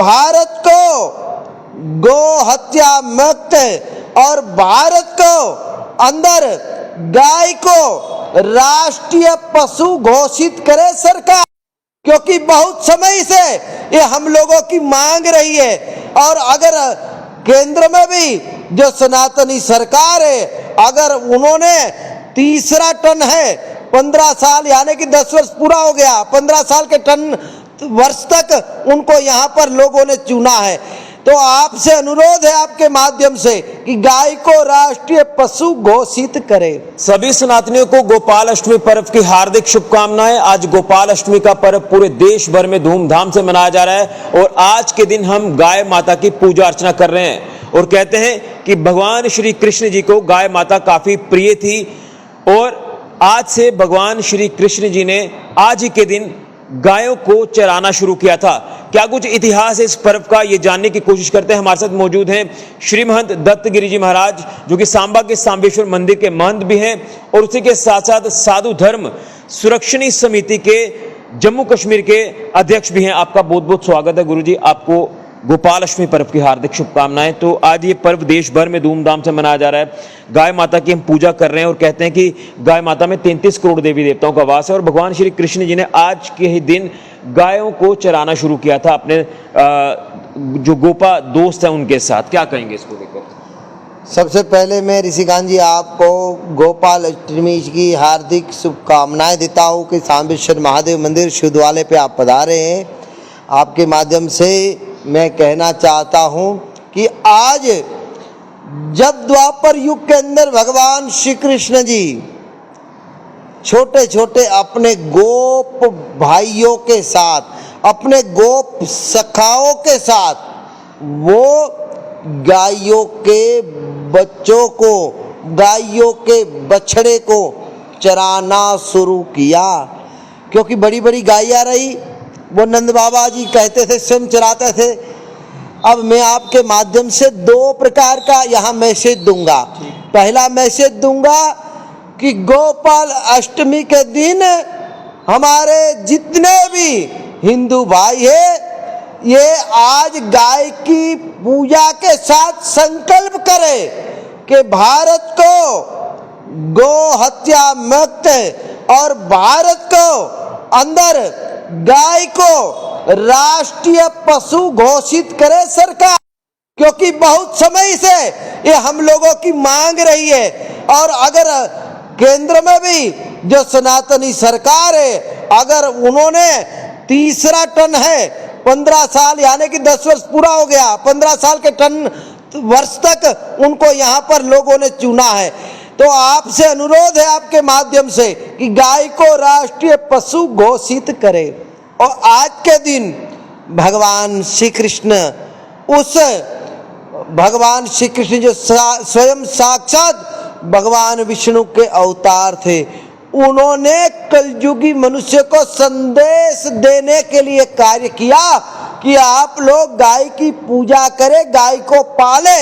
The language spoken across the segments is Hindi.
भारत को गो हत्या मुक्त और भारत को अंदर गाय को राष्ट्रीय पशु घोषित करे सरकार, क्योंकि बहुत समय से ये हम लोगों की मांग रही है। और अगर केंद्र में भी जो सनातनी सरकार है, अगर उन्होंने तीसरा टन है 15 साल यानी कि 10 वर्ष पूरा हो गया, 15 साल के टन वर्ष तक उनको यहाँ पर लोगों ने चुना है, तो आपसे अनुरोध है आपके माध्यम से कि गाय को राष्ट्रीय पशु घोषित करें। सभी सनातनियों को गोपाल अष्टमी पर्व की हार्दिक शुभकामनाएं। आज गोपाल अष्टमी का पर्व पूरे देश भर में धूमधाम से मनाया जा रहा है और आज के दिन हम गाय माता की पूजा अर्चना कर रहे हैं और कहते हैं कि भगवान श्री कृष्ण जी को गाय माता काफी प्रिय थी और आज से भगवान श्री कृष्ण जी ने आज ही के दिन गायों को चराना शुरू किया था। क्या कुछ इतिहास है इस पर्व का, ये जानने की कोशिश करते हैं। हमारे साथ मौजूद हैं श्री महंत दत्तगिरी जी महाराज, जो कि सांबा के सांबेश्वर मंदिर के महंत भी हैं और उसी के साथ साथ साधु धर्म सुरक्षणी समिति के जम्मू कश्मीर के अध्यक्ष भी हैं। आपका बहुत बहुत स्वागत है गुरु जी, आपको गोपाल अष्टमी पर्व की हार्दिक शुभकामनाएं। तो आज ये पर्व देश भर में धूमधाम से मनाया जा रहा है। गाय माता की हम पूजा कर रहे हैं और कहते हैं कि गाय माता में 33 करोड़ देवी देवताओं का वास है और भगवान श्री कृष्ण जी ने आज के ही दिन गायों को चराना शुरू किया था अपने जो गोपा दोस्त हैं उनके साथ। क्या कहेंगे इसको लेकर? सबसे पहले मैं ऋषिकांत जी आपको गोपाल अष्टमी की हार्दिक शुभकामनाएं देता हूँ कि सांबेश्वर महादेव मंदिर शुद्धवाले पे आप पधारे हैं। आपके माध्यम से मैं कहना चाहता हूँ कि आज जब द्वापर युग के अंदर भगवान श्री कृष्ण जी छोटे छोटे अपने गोप भाइयों के साथ, अपने गोप सखाओं के साथ वो गायों के बच्चों को, गायों के बछड़े को चराना शुरू किया, क्योंकि बड़ी बड़ी गायें रही, वो नंद बाबा जी कहते थे, स्वयं चराते थे। अब मैं आपके माध्यम से 2 प्रकार का यहाँ मैसेज दूंगा। पहला मैसेज दूंगा कि गोपाल अष्टमी के दिन हमारे जितने भी हिंदू भाई हैं, ये आज गाय की पूजा के साथ संकल्प करें कि भारत को गो हत्या मुक्त और भारत को अंदर गाय को राष्ट्रीय पशु घोषित करे सरकार, क्योंकि बहुत समय से ये हम लोगों की मांग रही है। और अगर केंद्र में भी जो सनातनी सरकार है, अगर उन्होंने तीसरा टन है 15 साल यानी कि 10 वर्ष पूरा हो गया, 15 साल के टन वर्ष तक उनको यहाँ पर लोगों ने चुना है, तो आपसे अनुरोध है आपके माध्यम से कि गाय को राष्ट्रीय पशु घोषित करें। और आज के दिन भगवान श्री कृष्ण, उस भगवान श्री कृष्ण जो स्वयं साक्षात भगवान विष्णु के अवतार थे, उन्होंने कलयुगी मनुष्य को संदेश देने के लिए कार्य किया कि आप लोग गाय की पूजा करें, गाय को पाले,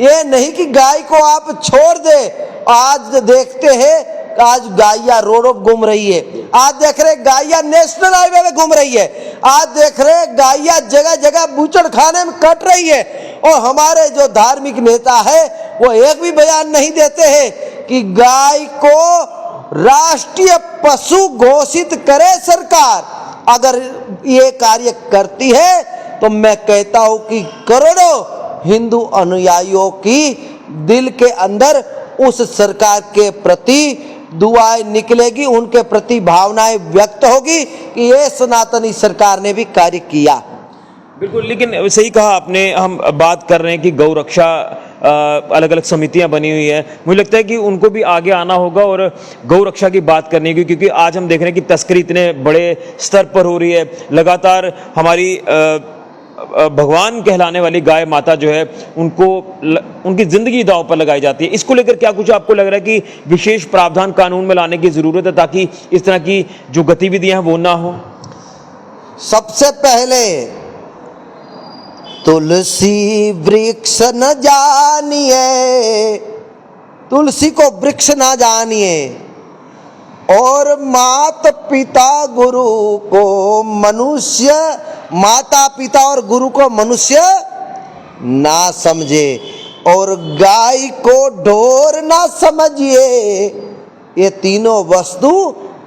ये नहीं कि गाय को आप छोड़ दे। आज देखते हैं आज गायिया रोडों पर घूम रही है, आज देख रहे गायिया नेशनल हाईवे में घूम रही है, आज देख रहे गायिया जगह जगह बूचड़ खाने में कट रही है। और हमारे जो धार्मिक नेता है वो एक भी बयान नहीं देते हैं कि गाय को राष्ट्रीय पशु घोषित करे सरकार। अगर ये कार्य करती है तो मैं कहता हूं कि करोड़ों हिंदू अनुयायियों की दिल के अंदर उस सरकार के प्रति दुआएं निकलेगी, उनके प्रति भावनाएं व्यक्त होगी कि ये सनातनी सरकार ने भी कार्य किया। बिल्कुल, लेकिन सही कहा आपने। हम बात कर रहे हैं कि गौ रक्षा अलग अलग समितियां बनी हुई है, मुझे लगता है कि उनको भी आगे आना होगा और गौ रक्षा की बात करनी होगी, क्योंकि आज हम देख रहे हैं कि तस्करी इतने बड़े स्तर पर हो रही है। लगातार हमारी भगवान कहलाने वाली गाय माता जो है उनको उनकी जिंदगी दांव पर लगाई जाती है। इसको लेकर क्या कुछ आपको लग रहा है कि विशेष प्रावधान कानून में लाने की जरूरत है ताकि इस तरह की जो गतिविधियां हैं वो ना हो? सबसे पहले तुलसी वृक्ष न जानिए, तुलसी को वृक्ष ना जानिए, और मात पिता गुरु को मनुष्य माता पिता और गुरु को मनुष्य ना समझे और गाय को ढोर ना समझिए। ये तीनों वस्तु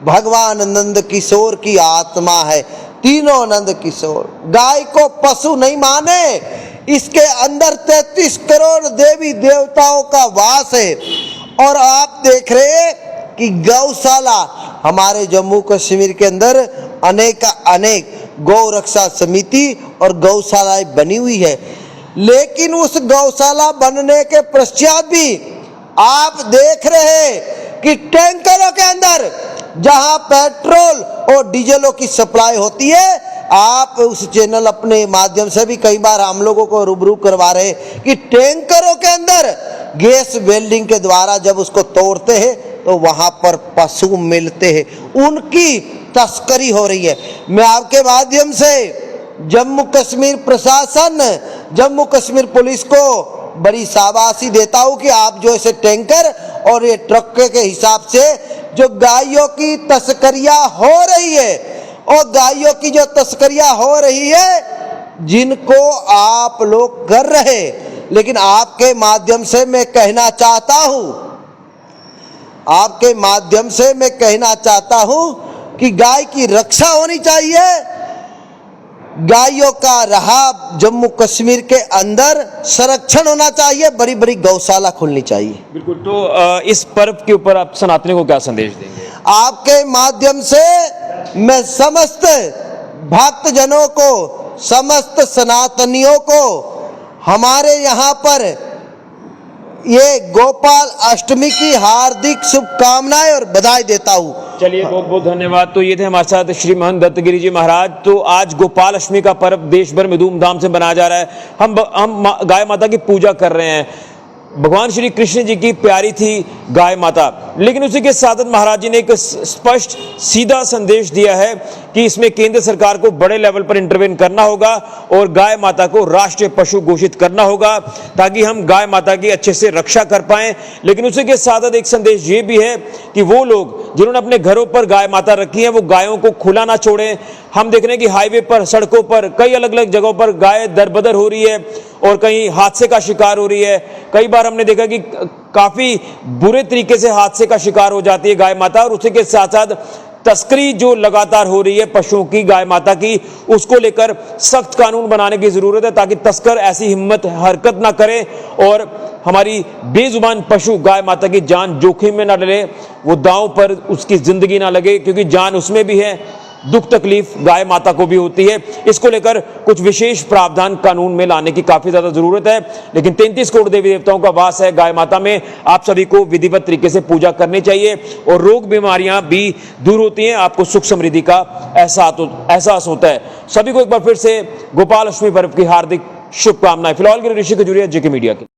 भगवान नंद किशोर की आत्मा है, तीनों नंद किशोर। गाय को पशु नहीं माने, इसके अंदर 33 करोड़ देवी देवताओं का वास है। और आप देख रहे हैं कि गौशाला हमारे जम्मू कश्मीर के अंदर अनेक गौ रक्षा समिति और गौशालाएं बनी हुई है, लेकिन उस गौशाला बनने के पश्चात भी आप देख रहे हैं कि टैंकरों के अंदर जहां पेट्रोल और डीजलों की सप्लाई होती है, आप उस चैनल अपने माध्यम से भी कई बार हम लोगों को रूबरू करवा रहे हैं कि टैंकरों के अंदर गैस वेल्डिंग के द्वारा जब उसको तोड़ते हैं तो वहां पर पशु मिलते हैं, उनकी तस्करी हो रही है। मैं आपके माध्यम से जम्मू कश्मीर प्रशासन, जम्मू कश्मीर पुलिस को बड़ी शाबाशी देता हूं कि आप जो ऐसे टैंकर और ये ट्रक के हिसाब से जो गायों की तस्करियां हो रही है, और गायों की जो तस्करियां हो रही है जिनको आप लोग कर रहे, लेकिन आपके माध्यम से मैं कहना चाहता हूं, आपके माध्यम से मैं कहना चाहता हूं कि गाय की रक्षा होनी चाहिए। गायों का रहा जम्मू कश्मीर के अंदर संरक्षण होना चाहिए, बड़ी बड़ी गौशाला खुलनी चाहिए। बिल्कुल। तो इस पर्व के ऊपर आप सनातनियों को क्या संदेश देंगे? आपके माध्यम से मैं समस्त भक्तजनों को, समस्त सनातनियों को हमारे यहाँ पर ये गोपाल अष्टमी की हार्दिक शुभकामनाएं और बधाई देता हूँ। चलिए, बहुत बहुत धन्यवाद। तो ये थे हमारे साथ श्री महंत दत्तगिरी जी महाराज। तो आज गोपाल अष्टमी का पर्व देश भर में धूमधाम से मनाया जा रहा है। हम गाय माता की पूजा कर रहे हैं। भगवान श्री कृष्ण जी की प्यारी थी गाय माता, लेकिन उसी के साथ महाराज जी ने एक स्पष्ट सीधा संदेश दिया है कि इसमें केंद्र सरकार को बड़े लेवल पर इंटरवेन करना होगा और गाय माता को राष्ट्रीय पशु घोषित करना होगा ताकि हम गाय माता की अच्छे से रक्षा कर पाएं। लेकिन उसी के साथ एक संदेश ये भी है कि वो लोग जिन्होंने अपने घरों पर गाय माता रखी है वो गायों को खुला ना छोड़ें। हम देख रहे हैं कि हाईवे पर, सड़कों पर, कई अलग अलग जगहों पर गाय दरबदर हो रही है और कहीं हादसे का शिकार हो रही है। कई बार हमने देखा कि काफी बुरे तरीके से हादसे का शिकार हो जाती है गाय माता, और उसी के साथ साथ तस्करी जो लगातार हो रही है पशुओं की, गाय माता की, उसको लेकर सख्त कानून बनाने की जरूरत है ताकि तस्कर ऐसी हिम्मत हरकत ना करे और हमारी बेजुबान पशु गाय माता की जान जोखिम में ना डले, वो दांव पर उसकी जिंदगी ना लगे, क्योंकि जान उसमें भी है, दुख तकलीफ गाय माता को भी होती है। इसको लेकर कुछ विशेष प्रावधान कानून में लाने की काफी ज्यादा जरूरत है। लेकिन 33 करोड़ देवी देवताओं का वास है गाय माता में, आप सभी को विधिवत तरीके से पूजा करनी चाहिए और रोग बीमारियां भी दूर होती हैं, आपको सुख समृद्धि का एहसास होता है। सभी को एक बार फिर से गोपाल अष्टमी पर्व की हार्दिक शुभकामनाएं। फिलहाल के लिए ऋषि खजूरिया, जेके मीडिया के।